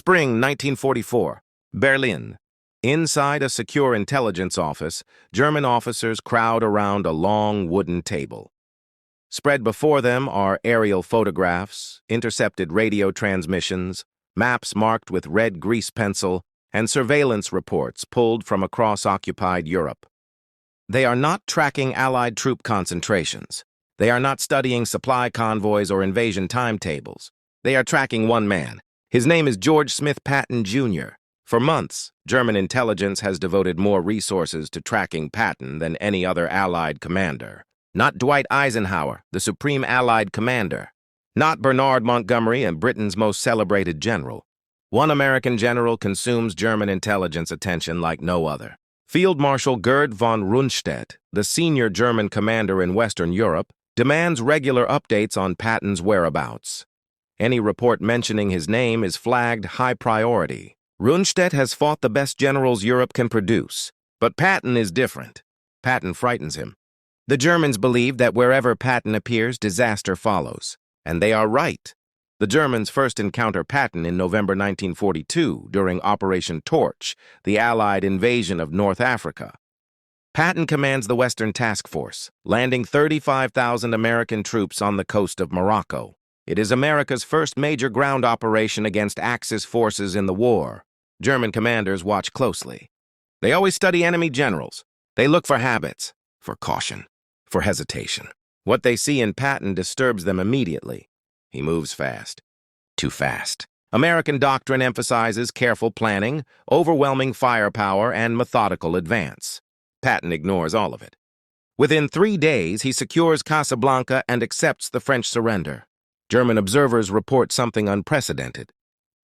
Spring 1944, Berlin. Inside a secure intelligence office, German officers crowd around a long wooden table. Spread before them are aerial photographs, intercepted radio transmissions, maps marked with red grease pencil, and surveillance reports pulled from across occupied Europe. They are not tracking Allied troop concentrations. They are not studying supply convoys or invasion timetables. They are tracking one man. His name is George Smith Patton, Jr. For months, German intelligence has devoted more resources to tracking Patton than any other Allied commander. Not Dwight Eisenhower, the supreme Allied commander. Not Bernard Montgomery and Britain's most celebrated general. One American general consumes German intelligence attention like no other. Field Marshal Gerd von Rundstedt, the senior German commander in Western Europe, demands regular updates on Patton's whereabouts. Any report mentioning his name is flagged high priority. Rundstedt has fought the best generals Europe can produce, but Patton is different. Patton frightens him. The Germans believe that wherever Patton appears, disaster follows. And they are right. The Germans first encounter Patton in November 1942 during Operation Torch, the Allied invasion of North Africa. Patton commands the Western Task Force, landing 35,000 American troops on the coast of Morocco. It is America's first major ground operation against Axis forces in the war. German commanders watch closely. They always study enemy generals. They look for habits, for caution, for hesitation. What they see in Patton disturbs them immediately. He moves fast. Too fast. American doctrine emphasizes careful planning, overwhelming firepower, and methodical advance. Patton ignores all of it. Within 3 days, he secures Casablanca and accepts the French surrender. German observers report something unprecedented.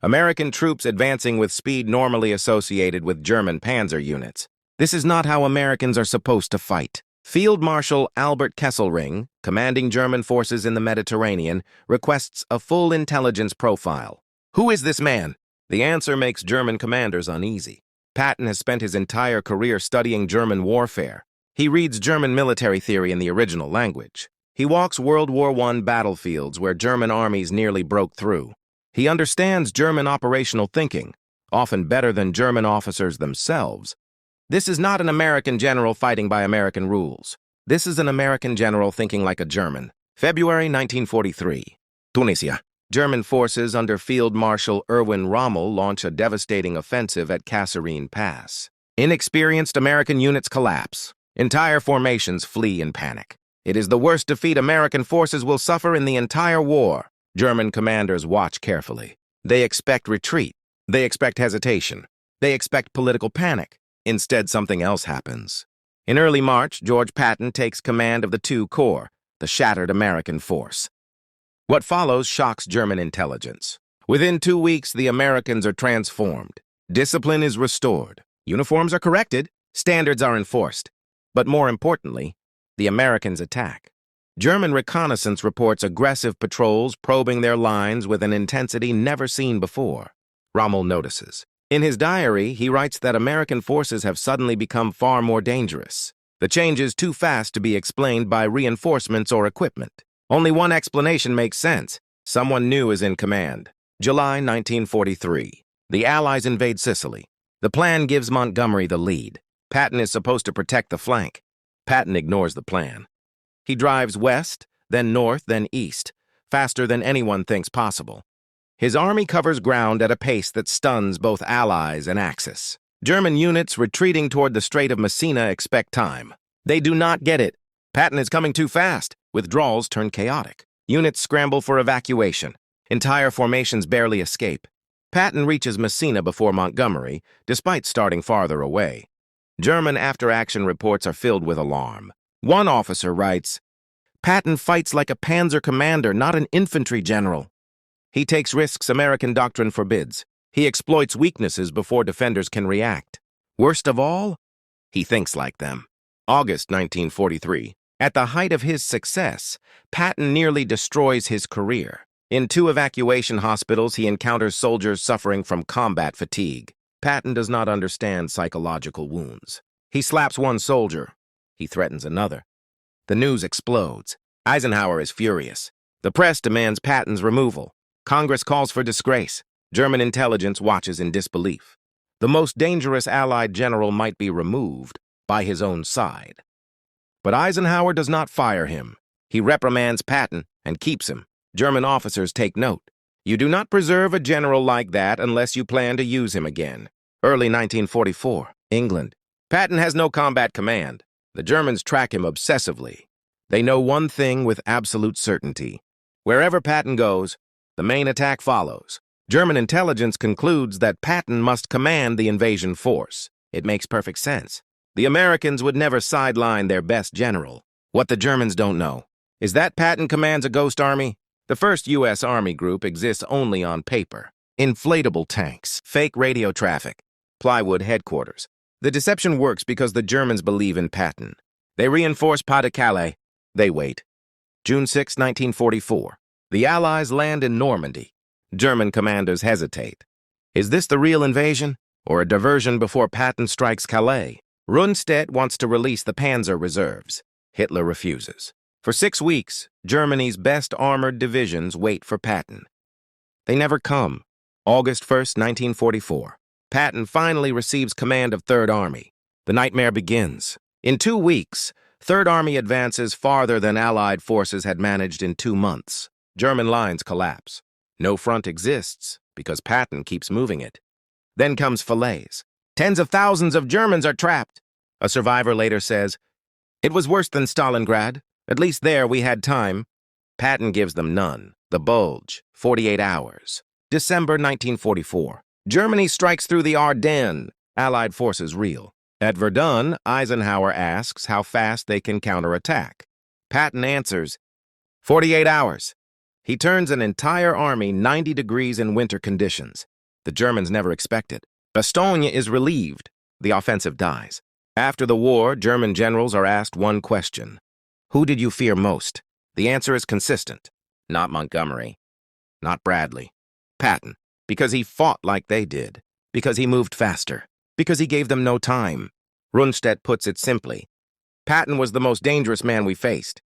American troops advancing with speed normally associated with German panzer units. This is not how Americans are supposed to fight. Field Marshal Albert Kesselring, commanding German forces in the Mediterranean, requests a full intelligence profile. Who is this man? The answer makes German commanders uneasy. Patton has spent his entire career studying German warfare. He reads German military theory in the original language. He walks World War I battlefields where German armies nearly broke through. He understands German operational thinking, often better than German officers themselves. This is not an American general fighting by American rules. This is an American general thinking like a German. February 1943. Tunisia. German forces under Field Marshal Erwin Rommel launch a devastating offensive at Kasserine Pass. Inexperienced American units collapse. Entire formations flee in panic. It is the worst defeat American forces will suffer in the entire war. German commanders watch carefully. They expect retreat. They expect hesitation. They expect political panic. Instead, something else happens. In early March, George Patton takes command of the II Corps, the shattered American force. What follows shocks German intelligence. Within 2 weeks, the Americans are transformed. Discipline is restored. Uniforms are corrected. Standards are enforced. But more importantly, the Americans attack. German reconnaissance reports aggressive patrols probing their lines with an intensity never seen before. Rommel notices. In his diary, he writes that American forces have suddenly become far more dangerous. The change is too fast to be explained by reinforcements or equipment. Only one explanation makes sense. Someone new is in command. July 1943. The Allies invade Sicily. The plan gives Montgomery the lead. Patton is supposed to protect the flank. Patton ignores the plan. He drives west, then north, then east, faster than anyone thinks possible. His army covers ground at a pace that stuns both Allies and Axis. German units retreating toward the Strait of Messina expect time. They do not get it. Patton is coming too fast. Withdrawals turn chaotic. Units scramble for evacuation. Entire formations barely escape. Patton reaches Messina before Montgomery, despite starting farther away. German after-action reports are filled with alarm. One officer writes, "Patton fights like a panzer commander, not an infantry general." He takes risks American doctrine forbids. He exploits weaknesses before defenders can react. Worst of all, he thinks like them. August 1943. At the height of his success, Patton nearly destroys his career. In 2 evacuation hospitals, he encounters soldiers suffering from combat fatigue. Patton does not understand psychological wounds. He slaps one soldier. He threatens another. The news explodes. Eisenhower is furious. The press demands Patton's removal. Congress calls for disgrace. German intelligence watches in disbelief. The most dangerous Allied general might be removed by his own side. But Eisenhower does not fire him. He reprimands Patton and keeps him. German officers take note. You do not preserve a general like that unless you plan to use him again. Early 1944, England. Patton has no combat command. The Germans track him obsessively. They know one thing with absolute certainty. Wherever Patton goes, the main attack follows. German intelligence concludes that Patton must command the invasion force. It makes perfect sense. The Americans would never sideline their best general. What the Germans don't know is that Patton commands a ghost army. The first U.S. Army group exists only on paper. Inflatable tanks, fake radio traffic, plywood headquarters. The deception works because the Germans believe in Patton. They reinforce Pas-de-Calais. They wait. June 6, 1944. The Allies land in Normandy. German commanders hesitate. Is this the real invasion, or a diversion before Patton strikes Calais? Rundstedt wants to release the panzer reserves. Hitler refuses. For 6 weeks, Germany's best armored divisions wait for Patton. They never come. August 1st, 1944. Patton finally receives command of Third Army. The nightmare begins. In 2 weeks, Third Army advances farther than Allied forces had managed in 2 months. German lines collapse. No front exists because Patton keeps moving it. Then comes Falaise. Tens of thousands of Germans are trapped. A survivor later says, "It was worse than Stalingrad. At least there we had time." Patton gives them none. The bulge, 48 hours. December 1944. Germany strikes through the Ardennes. Allied forces reel. At Verdun, Eisenhower asks how fast they can counterattack. Patton answers, 48 hours. He turns an entire army 90 degrees in winter conditions. The Germans never expect it. Bastogne is relieved. The offensive dies. After the war, German generals are asked one question. Who did you fear most? The answer is consistent. Not Montgomery. Not Bradley. Patton. Because he fought like they did. Because he moved faster. Because he gave them no time. Rundstedt puts it simply. Patton was the most dangerous man we faced.